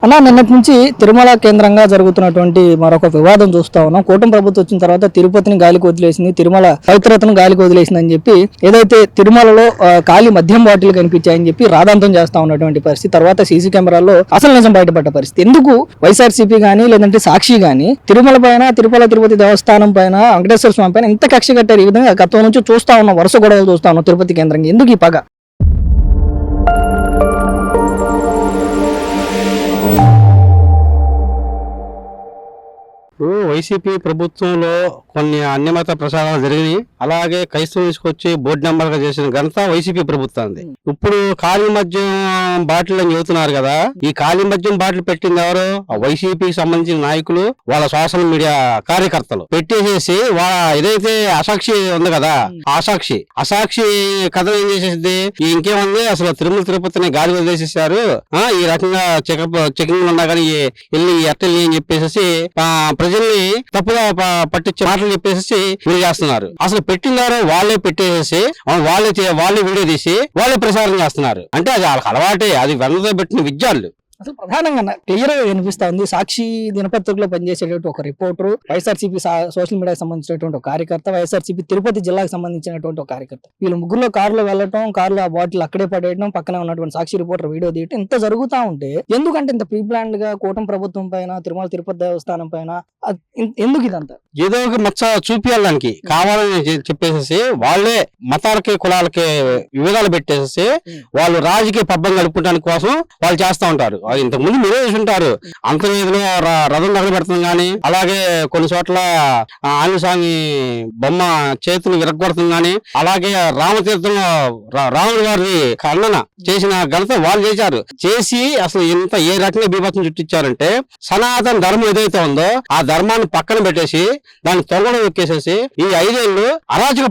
అలా నిన్నటి నుంచి తిరుమల కేంద్రంగా జరుగుతున్నటువంటి మరొక వివాదం చూస్తా ఉన్నాం. కూటమి ప్రభుత్వం వచ్చిన తర్వాత తిరుపతిని గాలికి వదిలేసింది, తిరుమల పవిత్రతను గాలికి వదిలేసింది అని చెప్పి ఏదైతే తిరుమలలో ఖాళీ మద్యం బాటిల్ కనిపించాయని చెప్పి రాదాంతం చేస్తా ఉన్నటువంటి పరిస్థితి. తర్వాత సీసీ కెమెరాల్లో అసలు నిజం బయటపడ్డ పరిస్థితి. ఎందుకు వైఎస్ఆర్సీపీ గానీ లేదంటే సాక్షి గానీ తిరుమల పైన, తిరుపతి దేవస్థానం పైన, వెంకటేశ్వర స్వామి పైన ఇంత కక్ష కట్టారు? ఈ విధంగా గతం నుంచి చూస్తా ఉన్నాం, వరుస గొడవలు చూస్తా ఉన్నాం తిరుపతి కేంద్రంగా. ఎందుకు ఈ పగ? వైసీపీ ప్రభుత్వంలో కొన్ని అన్యమత ప్రసారాలు జరిగినాయి. అలాగే క్రైస్తవం తీసుకొచ్చి బోర్డు నెంబర్ గా చేసిన ఘనత వైసీపీ ప్రభుత్వానికి. ఇప్పుడు ఖాళీ మద్యం బాటిల్ అని చెబుతున్నారు కదా, ఈ ఖాళీ మద్యం బాటిల్ పెట్టింది ఎవరు? వైసీపీకి సంబంధించిన నాయకులు, వాళ్ళ సోషల్ మీడియా కార్యకర్తలు పెట్టేసేసి ఏదైతే అసాక్షి ఉంది కదా, అసాక్షి కథ ఏం చేసేసింది, ఇంకేముంది అసలు తిరుపతిని గాలి వదిలేసేసారు, ఈ రకంగా చెకింగ్ ఉన్నా కానీ వెళ్ళి ఎట్టెళ్ళి అని చెప్పేసి ప్రజల్ని తప్పుగా పట్టించే మాటలు చెప్పేసి వీళ్ళు చేస్తున్నారు. అసలు పెట్టినారో వాళ్ళే పెట్టేసేసి వాళ్ళే వీడియో తీసి వాళ్ళే ప్రసారం చేస్తున్నారు. అంటే అది వాళ్ళకి అలవాటే, అది వెన్నతో పెట్టిన విద్యార్థులు. అసలు ప్రధానంగా క్లియర్ గా వినిపిస్తా ఉంది. సాక్షి దినపత్రికలో పనిచేసేటువంటి ఒక రిపోర్టర్, వైఎస్ఆర్సీపీ సోషల్ మీడియాకి సంబంధించినటువంటి ఒక కార్యకర్త, వైఎస్ఆర్సీపీ తిరుపతి జిల్లాకు సంబంధించినటువంటి ఒక కార్యకర్త, వీళ్ళు ముగ్గురులో కారులో వెళ్ళటం, కారులో ఆ బాటిల్ అక్కడే పడేయడం, పక్కనే ఉన్నటువంటి సాక్షి రిపోర్టర్ వీడియో తీయటం, ఇంత జరుగుతా ఉంటే ఎందుకంటే ఇంత ప్రీ ప్లాన్డ్ గా కూటమి ప్రభుత్వం పైన, తిరుపతి దేవస్థానం పైన ఎందుకు ఇదంతా? ఏదో ఒక మచ్చ చూపించడానికి కావాలని చెప్పేసి వాళ్ళే మతాలకి కులాలకి విభేదాలు పెట్టేసి వాళ్ళు రాజకీయ పబ్బం గడుపుకోవడానికి కోసం వాళ్ళు చేస్తా ఉంటారు. అది ఇంతకు ముందు మీరే చూసి ఉంటారు. అంతర్వేదిలో రథం తగల పెడతాం గానీ, అలాగే కొన్ని చోట్ల ఆంజనేయస్వామి బొమ్మ చేతులు విరగొడతాం గానీ, అలాగే రామతీర్థంలో రాముడి గారి ఖండన చేసిన ఘనత వాళ్ళు చేశారు. చేసి అసలు ఇంత ఏ రకంగా బీభత్సం చుట్టించారంటే, సనాతన ధర్మం ఏదైతే ఉందో ఆ ధర్మాన్ని పక్కన పెట్టేసి దాన్ని తొంగడం ఎక్కేసేసి ఈ 5 ఏళ్ళు అరాచక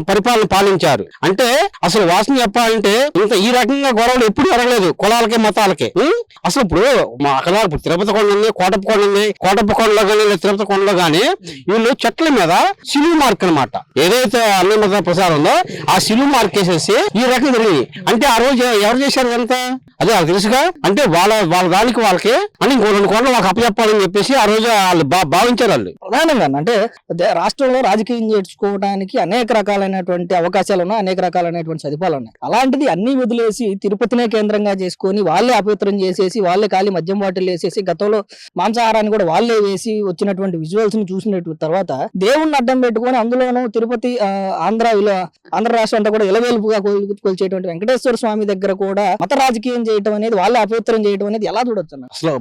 పరిపాలన పాలించారు. అంటే అసలు వాసన చెప్పాలంటే ఇంత ఈ రకంగా గొడవలు ఎప్పుడు జరగలేదు కులాలకి మతాలకి. అసలు ఇప్పుడు అక్కడ తిరుపతి కొండ ఉంది, కోటప్ప కొండలో కానీ తిరుపతి కొండలో కానీ వీళ్ళు చెట్ల మీద సిలువు మార్క్ అనమాట, ఏదైతే అన్ని మత ప్రసారం ఉందో ఆ సిలువు మార్క్ వేసేసి ఈ రకం జరిగింది. అంటే ఆ రోజు ఎవరు చేశారు ఎంత? అదే వాళ్ళకి తెలుసుగా. అంటే వాళ్ళ దానికి వాళ్ళకి అని ఇంకో 2 కొండలు వాళ్ళకి అప్పచెప్పాలని చెప్పేసి ఆ రోజు వాళ్ళు భావించారు. వాళ్ళు ప్రధానంగా అంటే రాష్ట్రంలో రాజకీయం చేసుకోవడానికి అనేక రకాలైనటువంటి అవకాశాలు ఉన్నాయి, అనేక రకాలైనటువంటి సదుపాయాలు ఉన్నాయి. అలాంటిది అన్ని వదిలేసి తిరుపతినే కేంద్రంగా చేసుకొని వాళ్ళే అపవిత్రం చేసేసి వాళ్ళే ఖాళీ మద్యం బాటిల్ వేసేసి గతంలో మాంసాహారాన్ని కూడా వాళ్ళే వేసి వచ్చినటువంటి విజువల్స్ ని చూసినట్టు తర్వాత దేవుణ్ణి అడ్డం పెట్టుకొని అందులోనూ తిరుపతి ఆంధ్ర రాష్ట్రం అంతా కూడా ఇలవేలుపుగా కొలిచేటువంటి వెంకటేశ్వర స్వామి దగ్గర కూడా మత రాజకీయం చేయటం అనేది, వాళ్ళే అపవిత్రం చేయడం అనేది ఎలా చూడొచ్చు? అసలు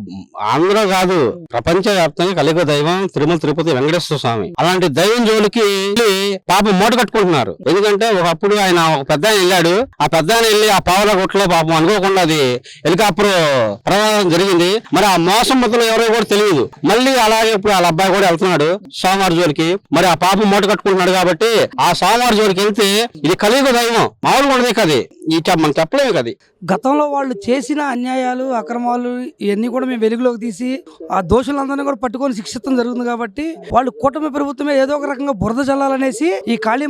ఆంధ్ర కాదు, ప్రపంచ వ్యాప్తంగా కలిగ దైవం తిరుపతి వెంకటేశ్వర స్వామి. అలాంటి దైవం జోలికి పాపం మూట కట్టుకుంటున్నారు. ఎందుకంటే ఒకప్పుడు ఆయన ఒక పెద్ద వెళ్ళాడు, ఆ పెద్ద వెళ్ళి ఆ పావుల గుట్టలో పాపం అనుకోకుండా అది హెలికాప్టర్ ప్రమాదం జరిగింది. మరి ఆ మోసం మొత్తం ఎవరో కూడా తెలియదు. మళ్ళీ అలాగే ఇప్పుడు వాళ్ళ అబ్బాయి కూడా వెళ్తున్నాడు సోమవారి జోలికి. మరి ఆ పాపం మూట కట్టుకుంటున్నాడు కాబట్టి ఆ సోమవారి జోలికి వెళ్తే ఇది కలియుగ దైవం, మామూలు కూడా కది, మనం చెప్పలేము కది. గతంలో వాళ్ళు చేసిన అన్యాయాలు, అక్రమాలు ఇవన్నీ కూడా మేము వెలుగులోకి తీసి ఆ దోషులందరినీ కూడా పట్టుకొని శిక్షించడం జరుగుతుంది. కాబట్టి వాళ్ళు కూటమి ప్రభుత్వమే ఏదో ఒక రకంగా బురద చల్లాలనేసి ఈ ఖాళీ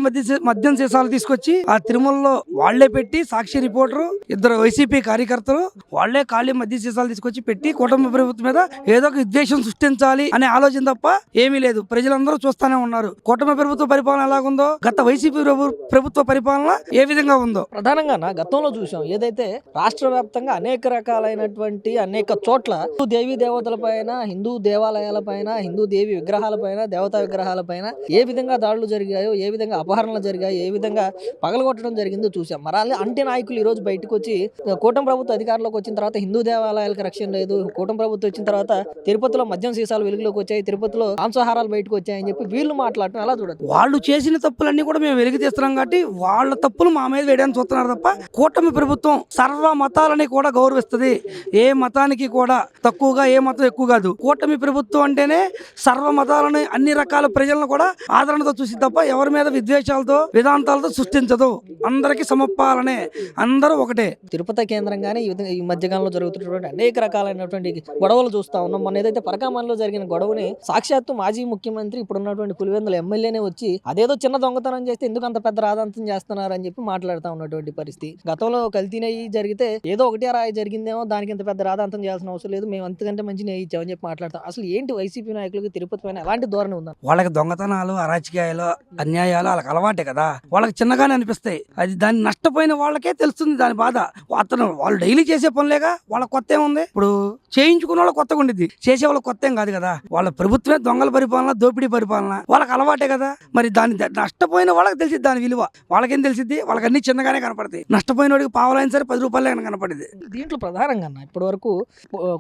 మద్యం సీసాలు తీసుకొచ్చి ఆ తిరుమలలో వాళ్లే పెట్టి, సాక్షి రిపోర్టరు, 2 వైసీపీ కార్యకర్తలు వాళ్లే ఖాళీ మద్యం సీసాలు తీసుకొచ్చి పెట్టి కూటమి ప్రభుత్వం మీద ఏదో ఒక విద్వేషం సృష్టించాలి అనే ఆలోచన తప్ప ఏమీ లేదు. ప్రజలందరూ చూస్తానే ఉన్నారు కూటమి ప్రభుత్వ పరిపాలన ఎలాగుందో, గత వైసీపీ ప్రభుత్వ పరిపాలన ఏ విధంగా ఉందో. ప్రధానంగా గతంలో చూసాం, ఏదైతే రాష్ట్ర వ్యాప్తంగా అనేక రకాలైనటువంటి అనేక చోట్ల దేవీ దేవతల పైన, హిందూ దేవాలయాల పైన, హిందూ దేవి విగ్రహాల పైన, దేవతా విగ్రహాల పైన ఏ విధంగా దాడులు జరిగాయో, ఏ విధంగా అపహరణలు జరిగాయో, ఏ విధంగా పగలగొట్టడం జరిగిందో చూసాం. మరి అంటి నాయకులు ఈ రోజు బయటకు వచ్చి కూటమి ప్రభుత్వ అధికారంలోకి వచ్చిన తర్వాత హిందూ దేవాలయాలకు రక్షణ లేదు, కూటమి ప్రభుత్వం వచ్చిన తర్వాత తిరుపతిలో మద్యం సీసాలు వెలుగులోకి వచ్చాయి, తిరుపతిలో మాంసాహారాలు బయటకు వచ్చాయని చెప్పి వీళ్ళు మాట్లాడటం ఎలా చూడదు? వాళ్ళు చేసిన తప్పులన్నీ కూడా మేము వెలికి తీస్తున్నాం కాబట్టి వాళ్ళ తప్పులు మా మీద వేయడానికి చూస్తున్నారు తప్ప కూటమి ప్రభుత్వం సర్వ మతాలని కూడా గౌరవిస్తుంది. ఏ మతానికి కూడా తక్కువగా, ఏ మతం ఎక్కువ కాదు. కూటమి ప్రభుత్వం అంటేనే సర్వ మతాలని, అన్ని రకాల ప్రజలను కూడా ఆదరణతో చూసి తప్ప ఎవరి మీద విద్వేషాలతో, విధాంతాలతో సృష్టించదు. అందరికి సమపాలనే, అందరూ ఒకటే. తిరుపతి కేంద్రంగానే ఈ మధ్యకాలంలో జరుగుతున్నటువంటి ఉన్నటువంటి అనేక రకాలైనటువంటి గొడవలు చూస్తా ఉన్నాం. మొన్న ఏదైతే పరకామణిలో జరిగిన గొడవని సాక్షాత్తు మాజీ ముఖ్యమంత్రి ఇప్పుడున్నటువంటి పులివెందుల ఎమ్మెల్యేనే వచ్చి అదేదో చిన్న దొంగతనం చేస్తే ఎందుకు అంత పెద్ద రాదంతం చేస్తున్నారు అని చెప్పి మాట్లాడుతూ ఉన్నటువంటి పరిస్థితి. గతంలో కల్తీ నెయ్యి జరిగితే ఏదో ఒకటి రాయి జరిగిందేమో, దానికి ఇంత పెద్ద రాదంతం చేయాల్సిన అవసరం లేదు, మేము అంతకంటే మంచి నెయ్యి ఇచ్చామని చెప్పి మాట్లాడతాం. అసలు ఏంటి వైసీపీ నాయకులకి తిరుపతి పైన ఎలాంటి ధోరణి ఉందా? వాళ్ళకి దొంగతనాలు, అరాచకాయాలు, అన్యాయాలు వాళ్ళకి అలవాటే కదా, వాళ్ళకి చిన్నగానే అనిపిస్తాయి. అది దాన్ని నష్టపోయిన వాళ్ళకే తెలుస్తుంది దాని బాధ. వాళ్ళు డైలీ చేసే పనులేగా, వాళ్ళ కొత్త ఏముంది? ఇప్పుడు చేయించుకున్న వాళ్ళు కొత్తగా ఉండిద్ది, చేసే వాళ్ళ కొత్త ఏం కాదు కదా. వాళ్ళ ప్రభుత్వమే దొంగల పరిపాలన, దోపిడీ పరిపాలన, వాళ్ళకి అలవాటే కదా. మరి దాన్ని నష్టపోయిన వాళ్ళకి తెలిసిద్ది దాని విలువ, వాళ్ళకేం తెలిసిద్ది? వాళ్ళకి అన్ని చిన్నగానే కనపడతాయి. నష్టపోయిన వాడికి పావులైన సరే 10 రూపాయలే కనపడింది. దీంట్లో ప్రధానంగా ఇప్పటి వరకు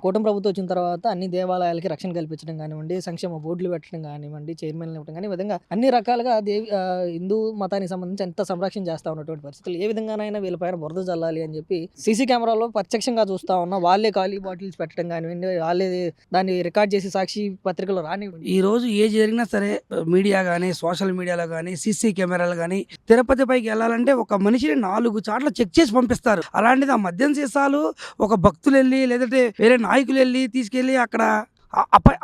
కూటమి ప్రభుత్వం వచ్చిన తర్వాత అన్ని దేవాలయాలకి రక్షణ కల్పించడం కానివ్వండి, సంక్షేమ బోర్డులు పెట్టడం కానివ్వండి, చైర్మన్లు ఇవ్వడం కానీ, ఈ విధంగా అన్ని రకాలుగా హిందూ మతానికి సంబంధించి ఎంత సంరక్షణ చేస్తా ఉన్నటువంటి పరిస్థితులు, ఏ విధంగానైనా వీళ్ళపైన బురద జల్లాలి అని చెప్పి సీసీ కెమెరాలో ప్రత్యక్షంగా చూస్తా ఉన్నా. వాళ్ళే ఖాళీ బాటిల్స్ పెట్టడం కానివ్వండి, వాళ్ళే దాన్ని రికార్డ్ చేసి సాక్షి పత్రికలో రానివ్వండి. ఈ రోజు ఏ జరిగినా సరే మీడియా కానీ, సోషల్ మీడియాలో కానీ, సీసీ కెమెరాలు కానీ, తిరుపతి పైకి వెళ్ళాలంటే ఒక మనిషిని 4 చాట్ల చెక్ చేసి పంపిస్తారు. అలాంటిది ఆ మద్యం సీసాలు ఒక భక్తులు వెళ్ళి, లేదంటే వేరే నాయకులు వెళ్ళి తీసుకెళ్లి అక్కడ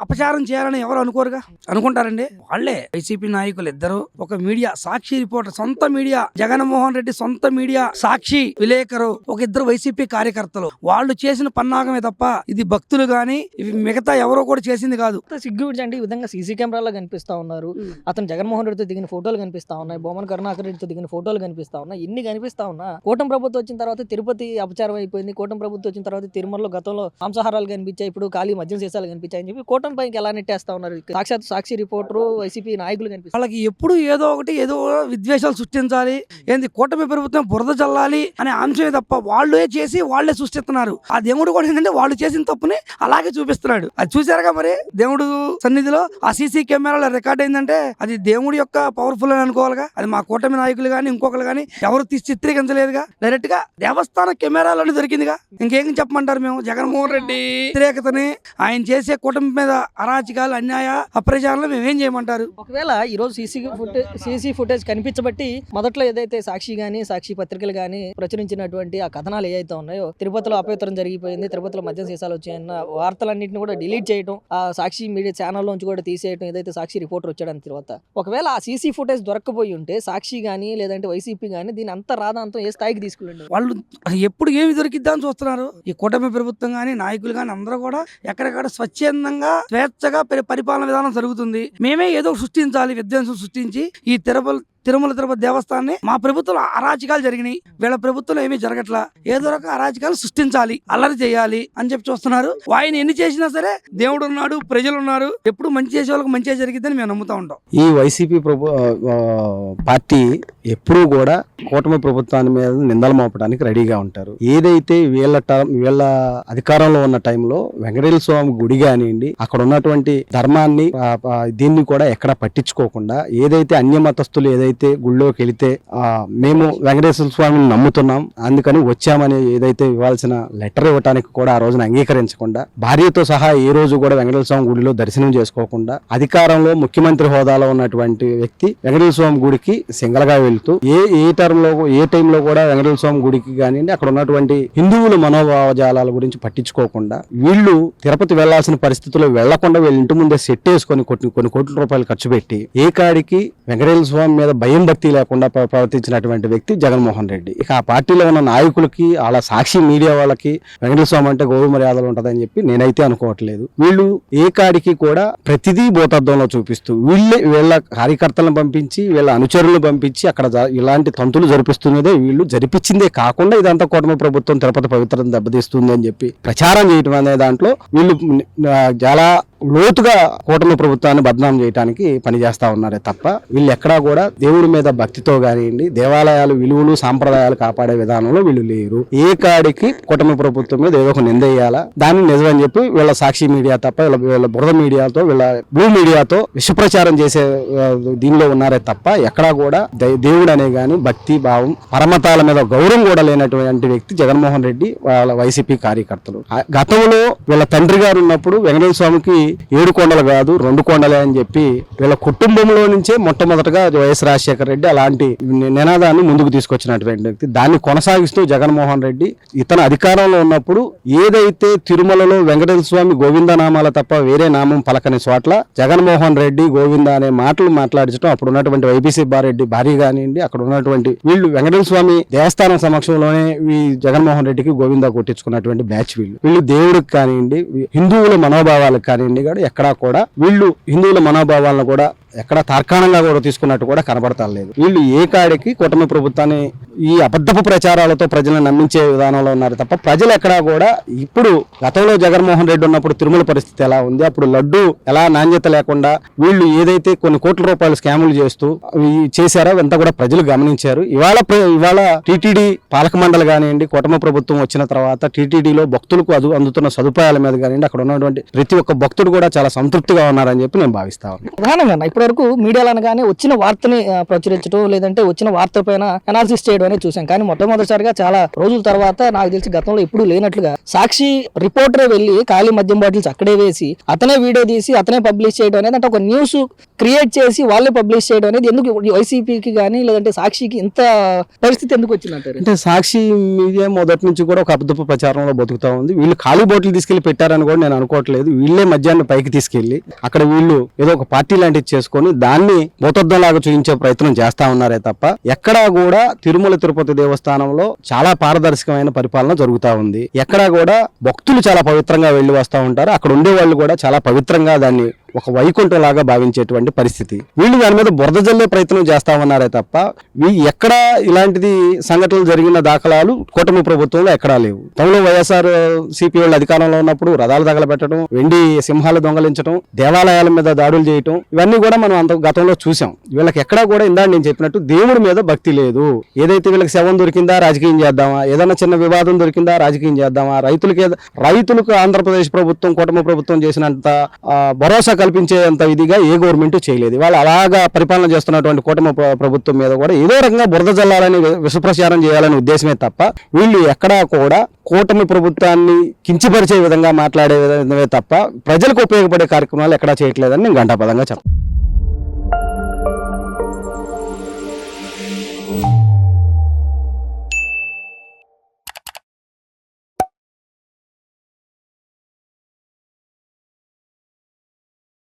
అపచారం చేయాలని ఎవరు అనుకోరుగా, అనుకుంటారండి. వాళ్ళే వైసీపీ నాయకులు ఇద్దరు, ఒక మీడియా సాక్షి రిపోర్టర్, సొంత మీడియా జగన్మోహన్ రెడ్డి సొంత మీడియా సాక్షి విలేకరు, ఒక ఇద్దరు వైసీపీ కార్యకర్తలు, వాళ్ళు చేసిన పన్నాగమే తప్ప ఇది భక్తులు గాని ఇవి మిగతా ఎవరో కూడా చేసింది కాదు. సిగ్గు విడిచండి, ఈ విధంగా సీసీ కెమెరాలో కనిపిస్తా ఉన్నారు. అతను జగన్మోహన్ రెడ్డితో దిగిన ఫోటోలు కనిపిస్తా ఉన్నాయి, బొమ్మన కరుణాకర్ రెడ్డితో దిగిన ఫోటోలు కనిపిస్తా ఉన్నాయి. ఇన్ని కనిపిస్తా ఉన్నా కూటమి ప్రభుత్వం వచ్చిన తర్వాత తిరుపతి అపచారం అయిపోయింది. కూటమి ప్రభుత్వం వచ్చిన తర్వాత తిరుమలలో గతంలో మాంసాహారాలు కనిపించాయి, ఇప్పుడు ఖాళీ మద్యం సీసాలు కనిపించాయి అని చెప్పి కూటమి పైకి ఎలా నెట్టేస్తా ఉన్నారు. సాక్షాత్ సాక్షి రిపోర్టరు, వైసీపీ నాయకులు కనిపిస్తారు. వాళ్ళకి ఎప్పుడు ఏదో విద్వేషాలు సృష్టించాలి, ఏంది కూటమి ప్రభుత్వం బురద చల్లాలి అనే అంశమే తప్ప వాళ్ళే చేసి వాళ్ళే సృష్టిస్తున్నారు. ఆ దేవుడు కూడా ఏంటంటే వాళ్ళు చేసిన తప్పుని అలాగే చూపిస్తున్నాడు. అది చూసారుగా మరి దేవుడు సన్నిధిలో ఆ సీసీ కెమెరాలో రికార్డ్ అయిందంటే అది దేవుడి యొక్క పవర్ఫుల్ అని అనుకోవాలిగా. అది మా కూటమి నాయకులు కానీ ఇంకొకరు కానీ ఎవరు చిత్రీకరించలేదుగా, డైరెక్ట్ గా దేవస్థాన కెమెరాలోనే దొరికిందిగా. ఇంకేం చెప్పమంటారు? మేము జగన్మోహన్ రెడ్డి వ్యతిరేకతని, ఆయన చేసే కూటమి మీద అరాచకాలు, అన్యాయ అప్రచారాలు మేమేం చేయమంటారు? ఒకవేళ ఈ రోజు సీసీ ఫుటేజ్ కనిపించబట్టి మొదట్లో ఏదైతే సాక్షి గానీ, సాక్షి పత్రికలు గానీ ప్రచురించినటువంటి ఆ కథనాలు ఏవైతే ఉన్నాయో, తిరుపతిలో అపవిత్రం జరిగిపోయింది, తిరుపతిలో మద్యం సీసాలు వచ్చాయన్న వార్తలన్నింటినీ కూడా డిలీట్ చేయడం, ఆ సాక్షి మీడియా ఛానల్ నుంచి కూడా తీసేయడం, ఏదైతే సాక్షి రిపోర్టర్ వచ్చాడని తర్వాత ఒకవేళ ఆ సీసీ ఫుటేజ్ దొరకపోయి ఉంటే సాక్షి గానీ లేదంటే వైసీపీ గానీ దీని అంత రాదాంతం ఏ స్థాయికి తీసుకెళ్ళండి? వాళ్ళు ఎప్పుడు ఏమి దొరికిద్దామని చూస్తున్నారు. ఈ కూటమి ప్రభుత్వం గానీ, నాయకులు గానీ అందరూ కూడా ఎక్కడెక్కడ స్వచ్ఛందంగా స్వేచ్ఛగా పరిపాలన విధానం జరుగుతుంది. మేమే ఏదో సృష్టించాలి, విధ్వంసం సృష్టించి ఈ తిరుమల తిరుపతి దేవస్థానాన్ని మా ప్రభుత్వంలో అరాచకాలు జరిగినాయి, వీళ్ళ ప్రభుత్వంలో ఏమీ జరగట్లా, ఏదో రకం అరాచకాలు సృష్టించాలి, అల్లరి చేయాలి అని చెప్పి చూస్తున్నారు. ఆయన ఎన్ని చేసినా సరే దేవుడు ఉన్నాడు, ప్రజలు ఉన్నారు, ఎప్పుడు మంచి చేసే వాళ్ళకి మంచిగా జరిగిద్దని మేము నమ్ముతా ఉంటాం. ఈ వైసీపీ పార్టీ ఎప్పుడూ కూడా కూటమి ప్రభుత్వాన్ని మీద నిందలు మోపడానికి రెడీగా ఉంటారు. ఏదైతే వీళ్ళ అధికారంలో ఉన్న టైంలో వెంకటేశ్వర స్వామి గుడి కానివ్వండి, అక్కడ ఉన్నటువంటి ధర్మాన్ని దీన్ని కూడా ఎక్కడ పట్టించుకోకుండా, ఏదైతే అన్యమతస్తులు ఏదైతే గుళ్ళోకి వెళితే మేము వెంకటేశ్వర స్వామిని నమ్ముతున్నాం అందుకని వచ్చామని ఏదైతే ఇవ్వాల్సిన లెటర్ ఇవ్వడానికి కూడా ఆ రోజున అంగీకరించకుండా, భార్యతో సహా ఏ రోజు కూడా వెంకటేశ్వర స్వామి గుడిలో దర్శనం చేసుకోకుండా, అధికారంలో ముఖ్యమంత్రి హోదాలో ఉన్నటువంటి వ్యక్తి వెంకటేశ్వర స్వామి గుడికి సింగల్ గా వెళ్తూ ఏ టైంలో కూడా వెంకటేశ్వర స్వామి గుడికి కానివ్వండి, అక్కడ ఉన్నటువంటి హిందువుల మనోభావజాలాల గురించి పట్టించుకోకుండా, వీళ్ళు తిరుపతి వెళ్లాల్సిన పరిస్థితుల్లో వెళ్లకుండా వీళ్ళ ఇంటి ముందే సెట్ వేసుకొని కొన్ని కోట్ల రూపాయలు ఖర్చు పెట్టి ఏ కాడికి వెంకటేశ్వర స్వామి మీద భయం భక్తి లేకుండా ప్రవర్తించినటువంటి వ్యక్తి జగన్మోహన్ రెడ్డి. ఇక ఆ పార్టీలో ఉన్న నాయకులకి, అలా సాక్షి మీడియా వాళ్ళకి వెంకటేశ్వర స్వామి అంటే గౌరవ మర్యాదలు ఉంటుందని చెప్పి నేనైతే అనుకోవట్లేదు. వీళ్ళు ఏ కాడికి కూడా ప్రతిదీ భూతద్దంలో చూపిస్తూ వీళ్ళ కార్యకర్తలను పంపించి, వీళ్ళ అనుచరులను పంపించి అక్కడ ఇలాంటి తంతులు జరిపిస్తున్నదే, వీళ్ళు జరిపించిందే కాకుండా ఇదంతా కూటమి ప్రభుత్వం తిరుపతి పవిత్రతను దెబ్బతీస్తుంది అని చెప్పి ప్రచారం చేయటం అనే దాంట్లో వీళ్ళు చాలా లోతుగా కూటమి ప్రభుత్వాన్ని బదనాం చేయడానికి పనిచేస్తా ఉన్నారే తప్ప వీళ్ళు ఎక్కడా కూడా దేవుడి మీద భక్తితో కానివ్వండి, దేవాలయాలు విలువలు సాంప్రదాయాలు కాపాడే విధానంలో వీళ్ళు లేరు. ఏ కాడికి కూటమి ప్రభుత్వం మీద ఏదో ఒక నింద వేయాలా, దాన్ని నిజమని చెప్పి వీళ్ళ సాక్షి మీడియా తప్ప వీళ్ళ బురద మీడియాతో, వీళ్ళ బ్లూ మీడియాతో విషప్రచారం చేసే దీనిలో ఉన్నారే తప్ప ఎక్కడా కూడా దేవుడు అనే గాని భక్తి భావం, పరమతాల మీద గౌరవం కూడా లేనటువంటి వ్యక్తి జగన్మోహన్ రెడ్డి వాళ్ళ వైసీపీ కార్యకర్తలు. గతంలో వీళ్ళ తండ్రి గారు ఉన్నప్పుడు వెంకటేశ్వర స్వామికి ఏడు కొండలు కాదు 2 కొండలే అని చెప్పి వీళ్ళ కుటుంబంలో నుంచే మొట్టమొదటగా వైఎస్ రాజశేఖర రెడ్డి అలాంటి నినాదాన్ని ముందుకు తీసుకొచ్చినటువంటి వ్యక్తి. దాన్ని కొనసాగిస్తూ జగన్మోహన్ రెడ్డి ఇతను అధికారంలో ఉన్నప్పుడు ఏదైతే తిరుమలలో వెంకటేశ్వర స్వామి గోవిందనామాల తప్ప వేరే నామం పలకని చోట్ల జగన్మోహన్ రెడ్డి గోవింద అనే మాటలు మాట్లాడించడం అప్పుడు ఉన్నటువంటి వైబీ సుబ్బారెడ్డి భార్య కానివ్వండి, అక్కడ ఉన్నటువంటి వీళ్ళు వెంకటేశ్వర స్వామి దేవస్థానం సమక్షంలోనే ఈ జగన్మోహన్ రెడ్డికి గోవింద కొట్టించుకున్నటువంటి బ్యాచ్ వీళ్ళు దేవుడికి కానివ్వండి, హిందువుల మనోభావాలకు కానివ్వండి కూడా ఎక్కడా కూడా వీళ్ళు హిందువుల మనోభావాలను కూడా ఎక్కడ తార్కాణంగా కూడా తీసుకున్నట్టు కూడా కనబడతలేదు. వీళ్ళు ఏ కాడికి కూటమి ప్రభుత్వాన్ని ఈ అబద్ధపు ప్రచారాలతో ప్రజలను నమ్మించే విధానంలో ఉన్నారు తప్ప ప్రజలు ఎక్కడా కూడా ఇప్పుడు గతంలో జగన్మోహన్ రెడ్డి ఉన్నప్పుడు తిరుమల పరిస్థితి ఎలా ఉంది, అప్పుడు లడ్డు ఎలా నాణ్యత లేకుండా వీళ్ళు ఏదైతే కొన్ని కోట్ల రూపాయల స్కాములు చేస్తూ చేశారో అంతా కూడా ప్రజలు గమనించారు. ఇవాళ టీటీడీ పాలక మండలి కానివ్వండి, కూటమి ప్రభుత్వం వచ్చిన తర్వాత టీటీడీలో భక్తులకు అందుతున్న సదుపాయాల మీద కానివ్వండి, అక్కడ ఉన్నటువంటి ప్రతి ఒక్క భక్తుడు కూడా చాలా సంతృప్తిగా ఉన్నారని చెప్పి నేను భావిస్తా ఉన్నాను. ప్రధానంగా ఇప్పటివరకు మీడియాలో అనగానే వచ్చిన వార్తని ప్రచురించడం, లేదంటే వచ్చిన వార్త పైన అనాలిసిస్ చేయడం అనేది చూసాం. కానీ మొట్టమొదటిసారిగా చాలా రోజుల తర్వాత నాకు తెలిసి గతంలో ఎప్పుడూ లేనట్లుగా సాక్షి రిపోర్టరే వెళ్ళి ఖాళీ మద్యం బాటిల్స్ అక్కడే వేసి అతనే వీడియో తీసి అతనే పబ్లిష్ చేయడం అనేది, అంటే ఒక న్యూస్ క్రియేట్ చేసి వాళ్ళే పబ్లిష్ చేయడం అనేది ఎందుకు వైసీపీకి కానీ లేదంటే సాక్షికి ఇంత పరిస్థితి ఎందుకు వచ్చిందంటారు? అంటే సాక్షి మీడియా మొదటి నుంచి కూడా ఒక అబద్ధపు ప్రచారంలో బతుకుతా ఉంది. వీళ్ళు ఖాళీ బాటిల్ తీసుకెళ్లి పెట్టారని కూడా నేను అనుకోవట్లేదు. వీళ్ళే మద్యాన్ని పైకి తీసుకెళ్లి అక్కడ వీళ్ళు ఏదో ఒక పార్టీ లాంటిది చేసుకొని దాన్ని భూతద్దంలాగా చూపించే ప్రయత్నం చేస్తా ఉన్నారే తప్ప ఎక్కడా కూడా తిరుమల తిరుపతి దేవస్థానంలో చాలా పారదర్శకమైన పరిపాలన జరుగుతా ఉంది. ఎక్కడా కూడా భక్తులు చాలా పవిత్రంగా వెళ్లి వస్తూ ఉంటారు. అక్కడ ఉండే వాళ్ళు కూడా చాలా పవిత్రంగా దాన్ని ఒక వైకుంఠం లాగా భావించేటువంటి పరిస్థితి. వీళ్ళు దాని మీద బురద జల్లే ప్రయత్నం చేస్తా ఉన్నారే తప్ప ఎక్కడా ఇలాంటిది సంఘటనలు జరిగిన దాఖలాలు కూటమి ప్రభుత్వంలో ఎక్కడా లేవు. తమలో వైఎస్ఆర్ సిపి వాళ్ళు అధికారంలో ఉన్నప్పుడు రథాలు తగలబెట్టడం, వెండి సింహాలు దొంగలించడం, దేవాలయాల మీద దాడులు చేయటం, ఇవన్నీ కూడా మనం అంత గతంలో చూసాం. వీళ్ళకి ఎక్కడా కూడా ఇందా నేను చెప్పినట్టు దేవుడి మీద భక్తి లేదు. ఏదైతే వీళ్ళకి శవం దొరికిందా రాజకీయం చేద్దామా, ఏదైనా చిన్న వివాదం దొరికిందా రాజకీయం చేద్దామా, రైతులకు ఆంధ్రప్రదేశ్ ప్రభుత్వం కూటమి ప్రభుత్వం చేసినంత భరోసా కల్పించేంత ఇదిగా ఏ గవర్నమెంట్ చేయలేదు. వాళ్ళు అలాగా పరిపాలన చేస్తున్నటువంటి కూటమి ప్రభుత్వం మీద కూడా ఏదో రకంగా బురద జల్లాలని విషప్రచారం చేయాలనే ఉద్దేశమే తప్ప వీళ్ళు ఎక్కడా కూడా కూటమి ప్రభుత్వాన్ని కించపరిచే విధంగా మాట్లాడే విధమే తప్ప ప్రజలకు ఉపయోగపడే కార్యక్రమాలు ఎక్కడా చేయట్లేదని నేను ఘంటాపదంగా చెప్తాను.